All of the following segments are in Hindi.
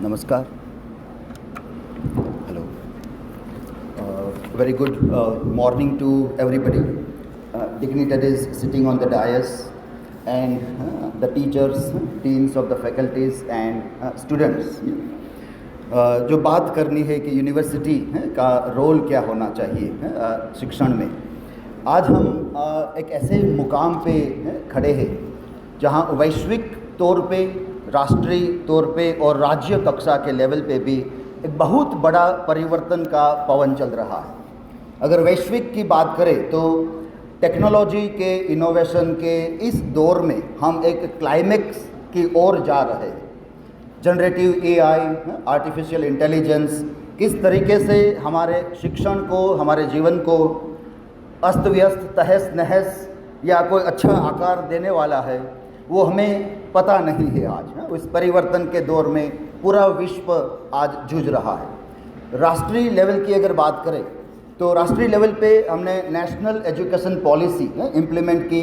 Namaskar. Hello. Very good morning to everybody. Dignitaries sitting on the dais and the teachers, deans of the faculties and students. जो बात करनी है कि यूनिवर्सिटी का रोल क्या होना चाहिए शिक्षण में, आज हम एक ऐसे मुकाम पे खड़े हैं जहां वैश्विक तौर पे, राष्ट्रीय तौर पे और राज्य कक्षा के लेवल पे भी एक बहुत बड़ा परिवर्तन का पवन चल रहा है। अगर वैश्विक की बात करें तो टेक्नोलॉजी के इनोवेशन के इस दौर में हम एक क्लाइमेक्स की ओर जा रहे हैं। जनरेटिव एआई, आर्टिफिशियल इंटेलिजेंस किस तरीके से हमारे शिक्षण को, हमारे जीवन को अस्त व्यस्त, तहस नहस या कोई अच्छा आकार देने वाला है, वो हमें पता नहीं है आज। उस परिवर्तन के दौर में पूरा विश्व आज जूझ रहा है। राष्ट्रीय लेवल की अगर बात करें तो राष्ट्रीय लेवल पे हमने नेशनल एजुकेशन पॉलिसी इम्प्लीमेंट की,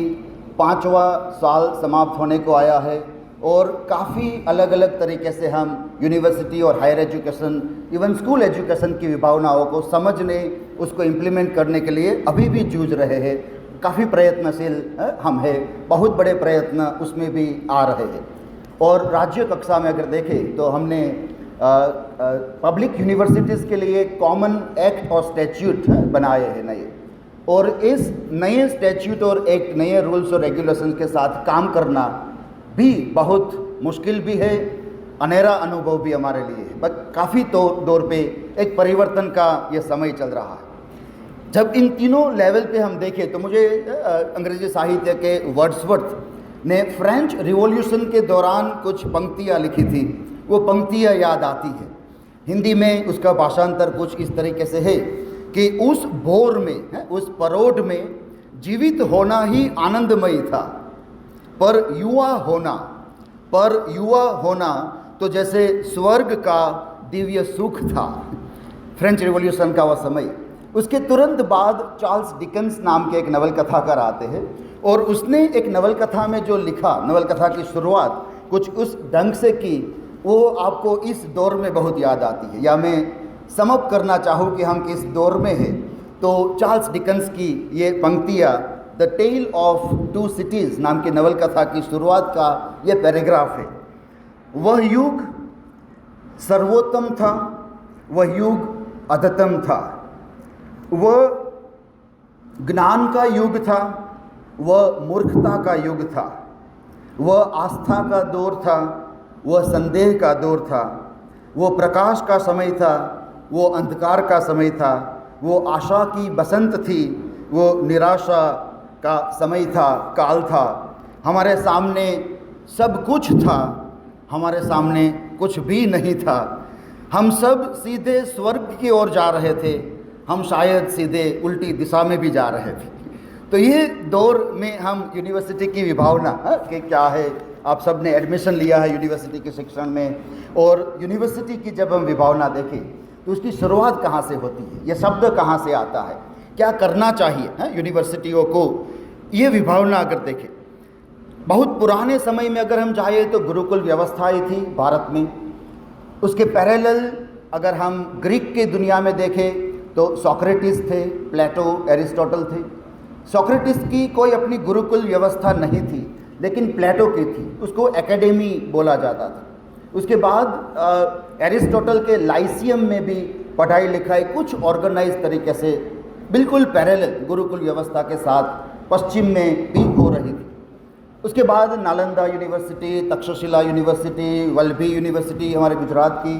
5वां साल समाप्त होने को आया है और काफ़ी अलग अलग तरीके से हम यूनिवर्सिटी और higher education, even school education की विभावनाओं को समझने, उसको इम्प्लीमेंट करने के लिए अभी भी जूझ रहे हैं। काफ़ी प्रयत्नशील हम हैं, बहुत बड़े प्रयत्न उसमें भी आ रहे हैं। और राज्य कक्षा में अगर देखें तो हमने पब्लिक यूनिवर्सिटीज़ के लिए कॉमन एक्ट और स्टैट्यूट बनाए हैं नए, और इस नए स्टैट्यूट और एक्ट, नए रूल्स और रेगुलेशन के साथ काम करना भी बहुत मुश्किल भी है, अनेरा अनुभव भी हमारे लिए है। बट काफ़ी दौर पे एक परिवर्तन का ये समय चल रहा है। जब इन तीनों लेवल पे हम देखें तो मुझे अंग्रेजी साहित्य के वर्ड्सवर्थ ने फ्रेंच रिवॉल्यूशन के दौरान कुछ पंक्तियाँ लिखी थी, वो पंक्तियाँ याद आती है। हिंदी में उसका भाषांतर कुछ इस तरीके से है कि उस भोर में, उस परोढ़ में जीवित होना ही आनंदमयी था, पर युवा होना तो जैसे स्वर्ग का दिव्य सुख था। फ्रेंच रिवॉल्यूशन का वह समय। उसके तुरंत बाद चार्ल्स डिकेंस नाम के एक नवल कथाकार आते हैं और उसने एक नवल कथा में जो लिखा, नवल कथा की शुरुआत कुछ उस ढंग से की, वो आपको इस दौर में बहुत याद आती है। या मैं समअप करना चाहूँ कि हम किस दौर में हैं, तो चार्ल्स डिकेंस की ये पंक्तियाँ The Tale of Two Cities नाम की नवल कथा की शुरुआत का ये पैराग्राफ है। वह युग सर्वोत्तम था, वह युग अधतम था, वह ज्ञान का युग था, वह मूर्खता का युग था, वह आस्था का दौर था, वह संदेह का दौर था, वो प्रकाश का समय था, वो अंधकार का समय था, वो आशा की बसंत थी, वो निराशा का समय था, काल था। हमारे सामने सब कुछ था, हमारे सामने कुछ भी नहीं था। हम सब सीधे स्वर्ग की ओर जा रहे थे, हम शायद सीधे उल्टी दिशा में भी जा रहे थे। तो ये दौर में हम यूनिवर्सिटी की विभावना कि क्या है, आप सब ने एडमिशन लिया है यूनिवर्सिटी के शिक्षण में, और यूनिवर्सिटी की जब हम विभावना देखें तो उसकी शुरुआत कहाँ से होती है, ये शब्द कहाँ से आता है, क्या करना चाहिए यूनिवर्सिटियों को। ये विभावना अगर देखें, बहुत पुराने समय में अगर हम जाए तो गुरुकुल व्यवस्थाएँ थी भारत में। उसके पैरेलल अगर हम ग्रीक के दुनिया में देखें तो सोक्रेटिस थे, प्लेटो, एरिस्टोटल थे। सोक्रेटिस की कोई अपनी गुरुकुल व्यवस्था नहीं थी, लेकिन प्लेटो की थी, उसको एकेडमी बोला जाता था। उसके बाद एरिस्टोटल के लाइसियम में भी पढ़ाई लिखाई कुछ ऑर्गेनाइज तरीके से बिल्कुल पैरेलल गुरुकुल व्यवस्था के साथ पश्चिम में भी हो रही थी। उसके बाद Nalanda university, Takshashila university, Vallabhi university हमारे गुजरात की,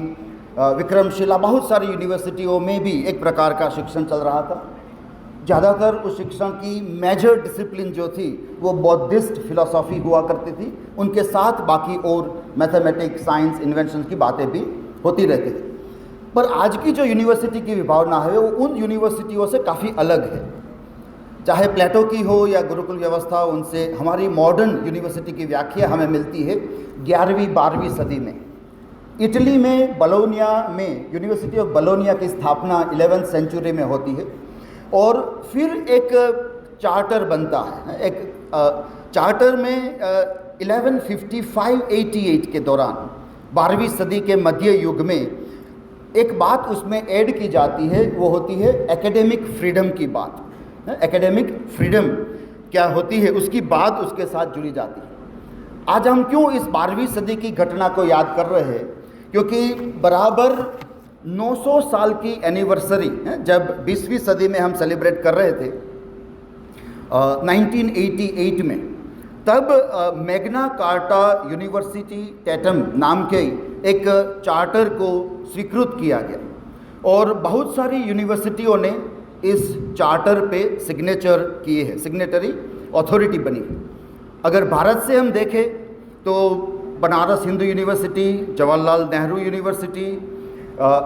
विक्रमशिला, बहुत सारी यूनिवर्सिटियों में भी एक प्रकार का शिक्षण चल रहा था। ज़्यादातर उस शिक्षण की मेजर डिसिप्लिन जो थी वो बौद्धिस्ट फिलॉसफी हुआ करती थी, उनके साथ बाकी और मैथमेटिक्स, साइंस, इन्वेंशन की बातें भी होती रहती थी। पर आज की जो यूनिवर्सिटी की विभावना है वो उन यूनिवर्सिटियों से काफ़ी अलग है। चाहे प्लेटो की हो या गुरुकुल व्यवस्था, उनसे हमारी मॉडर्न यूनिवर्सिटी की व्याख्या हमें मिलती है 11वीं-12वीं सदी में। इटली में बलोनिया में यूनिवर्सिटी ऑफ बलोनिया की स्थापना 11वीं सेंचुरी में होती है, और फिर एक चार्टर बनता है। एक चार्टर में 1155-88 के दौरान 12वीं सदी के मध्य युग में एक बात उसमें ऐड की जाती है, वो होती है एकेडमिक फ्रीडम की बात। एकेडमिक फ्रीडम क्या होती है उसकी बात उसके साथ जुड़ी जाती है। आज हम क्यों इस 12वीं सदी की घटना को याद कर रहे हैं? क्योंकि बराबर 900 साल की एनिवर्सरी जब 20वीं सदी में हम सेलिब्रेट कर रहे थे 1988 में, तब मैग्ना कार्टा यूनिवर्सिटी टैटम नाम के एक चार्टर को स्वीकृत किया गया और बहुत सारी यूनिवर्सिटियों ने इस चार्टर पे सिग्नेचर किए हैं, सिग्नेटरी अथॉरिटी बनी है। अगर भारत से हम देखें तो Banaras Hindu university, Jawaharlal Nehru university,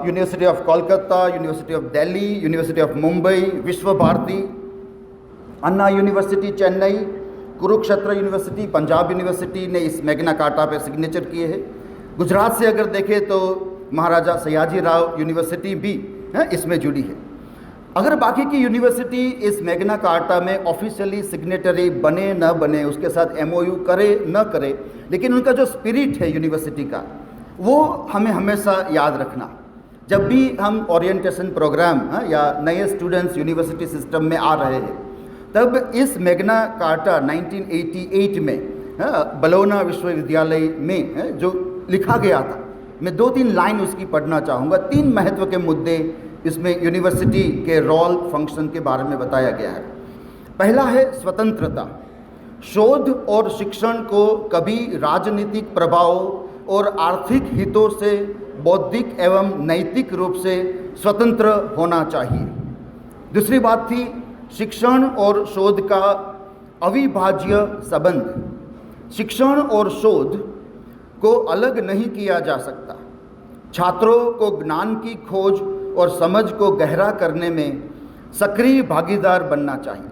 university of Kolkata, university of Delhi, university of Mumbai, Vishwa Bharati, Anna university Chennai, Kurukshetra university, Punjab university ने इस मैग्ना कार्टा पे सिग्नेचर किए हैं। गुजरात से अगर देखें तो महाराजा सयाजी राव यूनिवर्सिटी भी इसमें जुड़ी है। अगर बाकी की यूनिवर्सिटी इस मैग्ना कार्टा में ऑफिशियली सिग्नेटरी बने न बने, उसके साथ MOU करे न करे, लेकिन उनका जो स्पिरिट है यूनिवर्सिटी का, वो हमें हमेशा याद रखना। जब भी हम ओरिएंटेशन प्रोग्राम या नए स्टूडेंट्स यूनिवर्सिटी सिस्टम में आ रहे हैं, तब इस मैग्ना कार्टा 1988 में बलोना विश्वविद्यालय में जो लिखा गया था, मैं 2-3 लाइन उसकी पढ़ना चाहूँगा। 3 महत्व के मुद्दे इसमें यूनिवर्सिटी के रोल फंक्शन के बारे में बताया गया है। पहला है स्वतंत्रता। शोध और शिक्षण को कभी राजनीतिक प्रभाव और आर्थिक हितों से बौद्धिक एवं नैतिक रूप से स्वतंत्र होना चाहिए। दूसरी बात थी शिक्षण और शोध का अविभाज्य संबंध। शिक्षण और शोध को अलग नहीं किया जा सकता। छात्रों को ज्ञान की खोज और समझ को गहरा करने में सक्रिय भागीदार बनना चाहिए।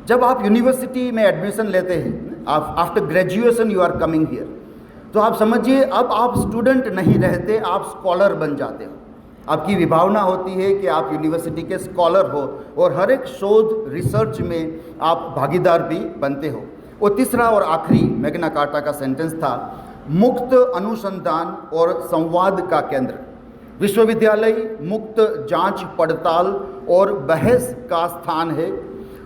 जब आप यूनिवर्सिटी में एडमिशन लेते हैं, आप after graduation you are coming here, तो आप समझिए अब आप स्टूडेंट नहीं रहते, आप स्कॉलर बन जाते हो। आपकी विभावना होती है कि आप यूनिवर्सिटी के स्कॉलर हो और हर एक शोध रिसर्च में आप भागीदार भी बनते हो। और तीसरा और आखिरी मैग्ना कार्टा का सेंटेंस था, मुक्त अनुसंधान और संवाद का केंद्र। विश्वविद्यालय मुक्त जांच पड़ताल और बहस का स्थान है,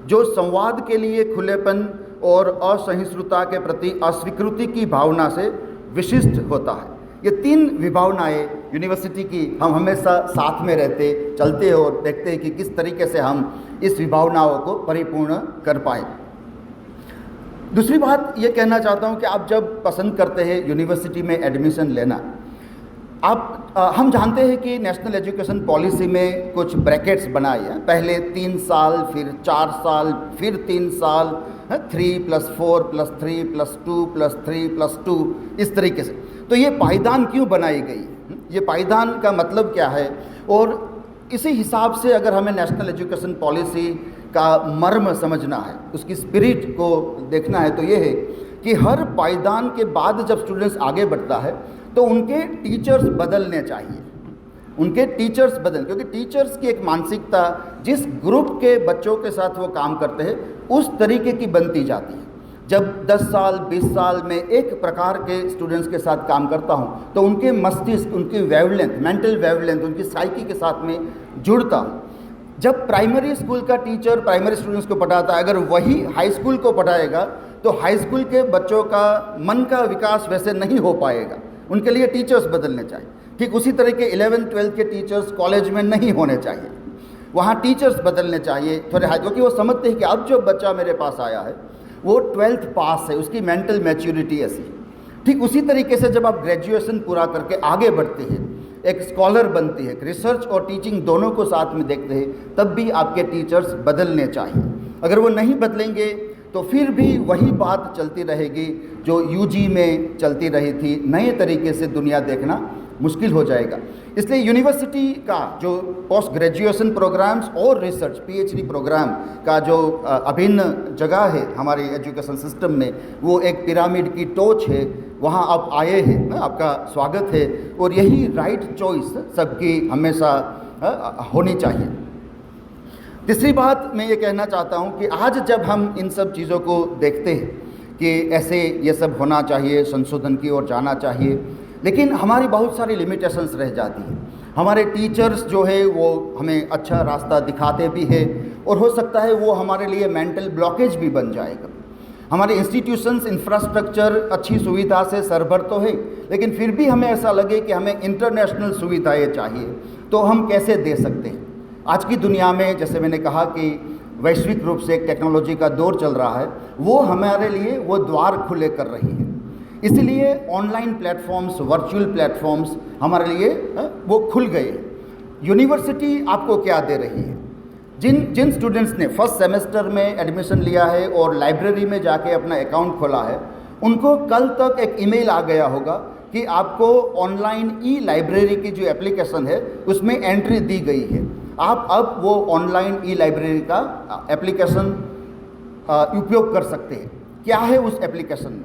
जो संवाद के लिए खुलेपन और असहिष्णुता के प्रति अस्वीकृति की भावना से विशिष्ट होता है। ये 3 विभावनाएं यूनिवर्सिटी की हम हमेशा साथ में रहते चलते और देखते हैं कि किस तरीके से हम इस विभावनाओं को परिपूर्ण कर पाए। दूसरी बात ये कहना चाहता हूँ कि आप जब पसंद करते हैं यूनिवर्सिटी में एडमिशन लेना, हम जानते हैं कि नेशनल एजुकेशन पॉलिसी में कुछ ब्रैकेट्स बनाए हैं। पहले 3 साल, फिर 4 साल, फिर 3 साल, 3+4+3+2+3+2, इस तरीके से। तो ये पायदान क्यों बनाई गई? ये पायदान का मतलब क्या है? और इसी हिसाब से अगर हमें नेशनल एजुकेशन पॉलिसी का मर्म समझना है, उसकी स्पिरिट को देखना है, तो ये है कि हर पायदान के बाद जब स्टूडेंट्स आगे बढ़ता है तो उनके टीचर्स बदलने चाहिए। उनके टीचर्स क्योंकि टीचर्स की एक मानसिकता जिस ग्रुप के बच्चों के साथ वो काम करते हैं उस तरीके की बनती जाती है। जब 10 साल 20 साल में एक प्रकार के स्टूडेंट्स के साथ काम करता हूँ तो उनके मस्तिष्क, उनकी वेवलेंथ, मेंटल वेवलेंथ, उनकी साइकी के साथ में जुड़ता हूँ। जब प्राइमरी स्कूल का टीचर प्राइमरी स्टूडेंट्स को पढ़ाता है, अगर वही हाई स्कूल को पढ़ाएगा तो हाई स्कूल के बच्चों का मन का विकास वैसे नहीं हो पाएगा। उनके लिए टीचर्स बदलने चाहिए। ठीक उसी तरह के 11th 12th के टीचर्स कॉलेज में नहीं होने चाहिए, वहाँ टीचर्स बदलने चाहिए थोड़े हाई, क्योंकि वो समझते हैं कि अब जो बच्चा मेरे पास आया है वो 12th पास है, उसकी मेंटल मैच्योरिटी ऐसी। ठीक उसी तरीके से जब आप ग्रेजुएशन पूरा करके आगे बढ़ते हैं, एक स्कॉलर बनती है, रिसर्च और टीचिंग दोनों को साथ में देखते हैं, तब भी आपके टीचर्स बदलने चाहिए। अगर वो नहीं बदलेंगे तो फिर भी वही बात चलती रहेगी जो यूजी में चलती रही थी। नए तरीके से दुनिया देखना मुश्किल हो जाएगा। इसलिए यूनिवर्सिटी का जो पोस्ट ग्रेजुएशन प्रोग्राम्स और रिसर्च पीएचडी प्रोग्राम का जो अभिन्न जगह है हमारे एजुकेशन सिस्टम में, वो एक पिरामिड की टोच है। वहाँ आप आए हैं, आपका स्वागत है, और यही राइट चॉइस सबकी हमेशा होनी चाहिए। तीसरी बात मैं ये कहना चाहता हूँ कि आज जब हम इन सब चीज़ों को देखते हैं कि ऐसे ये सब होना चाहिए, संशोधन की ओर जाना चाहिए, लेकिन हमारी बहुत सारी लिमिटेशंस रह जाती हैं। हमारे टीचर्स जो है वो हमें अच्छा रास्ता दिखाते भी है, और हो सकता है वो हमारे लिए मेंटल ब्लॉकेज भी बन जाएगा। हमारे इंस्टीट्यूशंस, इंफ्रास्ट्रक्चर अच्छी सुविधा से सरभर तो है, लेकिन फिर भी हमें ऐसा लगे कि हमें इंटरनेशनल सुविधाएं चाहिए, तो हम कैसे दे सकते हैं? आज की दुनिया में, जैसे मैंने कहा कि वैश्विक रूप से एक टेक्नोलॉजी का दौर चल रहा है, वो हमारे लिए वो द्वार खुले कर रही है। इसलिए ऑनलाइन प्लेटफॉर्म्स, वर्चुअल प्लेटफॉर्म्स हमारे लिए वो खुल गए। यूनिवर्सिटी आपको क्या दे रही है? जिन स्टूडेंट्स ने फर्स्ट सेमेस्टर में एडमिशन लिया है और लाइब्रेरी में जाके अपना अकाउंट खोला है, उनको कल तक एक ईमेल आ गया होगा कि आपको ऑनलाइन ई लाइब्रेरी की जो एप्लीकेशन है उसमें एंट्री दी गई है। आप अब वो ऑनलाइन ई लाइब्रेरी का एप्लीकेशन उपयोग कर सकते हैं। क्या है उस एप्लीकेशन में?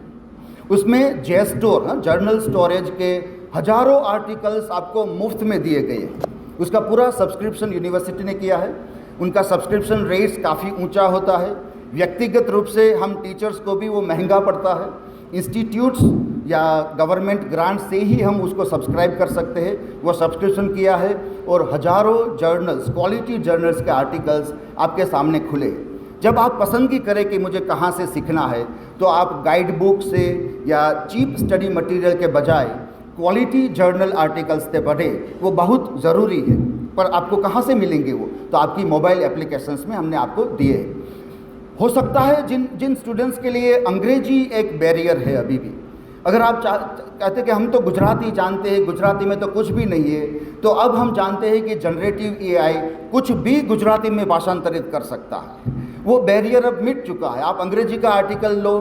उसमें जेस्टोर, जर्नल स्टोरेज के हजारों आर्टिकल्स आपको मुफ्त में दिए गए हैं। उसका पूरा सब्सक्रिप्शन यूनिवर्सिटी ने किया है। उनका सब्सक्रिप्शन रेट्स काफ़ी ऊंचा होता है। व्यक्तिगत रूप से हम टीचर्स को भी वो महंगा पड़ता है। इंस्टीट्यूट्स या गवर्नमेंट ग्रांट से ही हम उसको सब्सक्राइब कर सकते हैं। वो सब्सक्रिप्शन किया है और हजारों जर्नल्स, क्वालिटी जर्नल्स के आर्टिकल्स आपके सामने खुले। जब आप पसंदगी करें कि मुझे कहाँ से सीखना है, तो आप गाइड बुक से या चीप स्टडी मटेरियल के बजाय क्वालिटी जर्नल आर्टिकल्स से पढ़े। वो बहुत ज़रूरी है, पर आपको कहाँ से मिलेंगे वो? तो आपकी मोबाइल एप्लीकेशंस में हमने आपको दिए हैं। हो सकता है जिन स्टूडेंट्स के लिए अंग्रेजी एक बैरियर है अभी भी। अगर आप कहते कि हम तो गुजराती जानते हैं, गुजराती में तो कुछ भी नहीं है, तो अब हम जानते हैं कि जनरेटिव एआई कुछ भी गुजराती में भाषांतरित कर सकता है। वो बैरियर अब मिट चुका है। आप अंग्रेजी का आर्टिकल लो,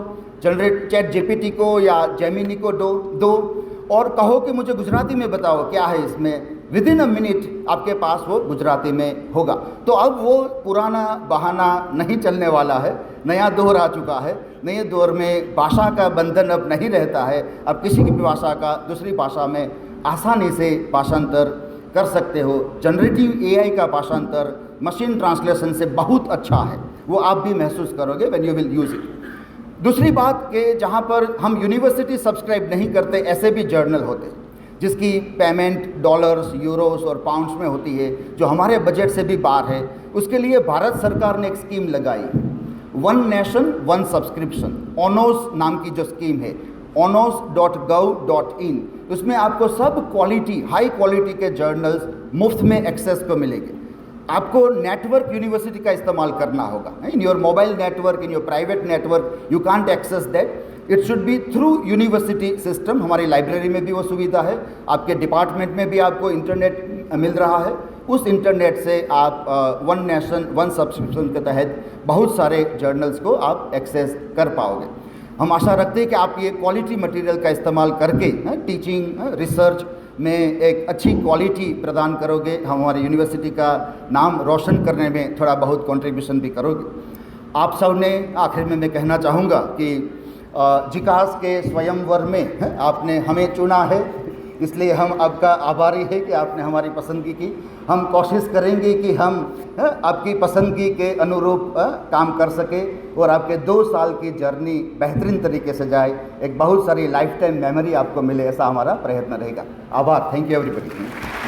जनरेट चैट जीपीटी को या जेमिनी को दो और कहो कि मुझे गुजराती में बताओ क्या है इसमें। विद इन अ मिनट आपके पास वो गुजराती में होगा। तो अब वो पुराना बहाना नहीं चलने वाला है, नया दौर आ चुका है। नए दौर में भाषा का बंधन अब नहीं रहता है। अब किसी की भी भाषा का दूसरी भाषा में आसानी से भाषांतर कर सकते हो। जनरेटिव एआई का भाषांतर मशीन ट्रांसलेशन से बहुत अच्छा है, वो आप भी महसूस करोगे when you will use it. दूसरी बात कि जहाँ पर हम यूनिवर्सिटी सब्सक्राइब नहीं करते, ऐसे भी जर्नल होते हैं जिसकी पेमेंट डॉलर्स, यूरोस और पाउंड्स में होती है, जो हमारे बजट से भी बाहर है। उसके लिए भारत सरकार ने एक स्कीम लगाई है, one nation one subscription, ONOS नाम की जो स्कीम है, onos.gov.in। उसमें आपको सब क्वालिटी, हाई क्वालिटी के जर्नल्स मुफ्त में एक्सेस को मिलेंगे। आपको नेटवर्क यूनिवर्सिटी का इस्तेमाल करना होगा। In your mobile network, in your private network, you can't access that. It should be through university system. हमारी लाइब्रेरी में भी वो सुविधा है, आपके डिपार्टमेंट में भी आपको इंटरनेट मिल रहा है। उस इंटरनेट से आप वन नेशन वन सब्सक्रिप्शन के तहत बहुत सारे जर्नल्स को आप एक्सेस कर पाओगे। हम आशा रखते हैं कि आप ये क्वालिटी मटेरियल का इस्तेमाल करके टीचिंग, रिसर्च में एक अच्छी क्वालिटी प्रदान करोगे। हमारी यूनिवर्सिटी का नाम रोशन करने में थोड़ा बहुत कंट्रीब्यूशन भी करोगे। आप सब ने, आखिर में मैं कहना चाहूँगा कि जिकास के स्वयंवर में आपने हमें चुना है, इसलिए हम आपका आभारी है कि आपने हमारी पसंदगी की। हम कोशिश करेंगे कि हम आपकी पसंदगी के अनुरूप काम कर सके और आपके 2 साल की जर्नी बेहतरीन तरीके से जाए, एक बहुत सारी लाइफ टाइम मेमोरी आपको मिले, ऐसा हमारा प्रयत्न रहेगा। आभार। Thank you everybody.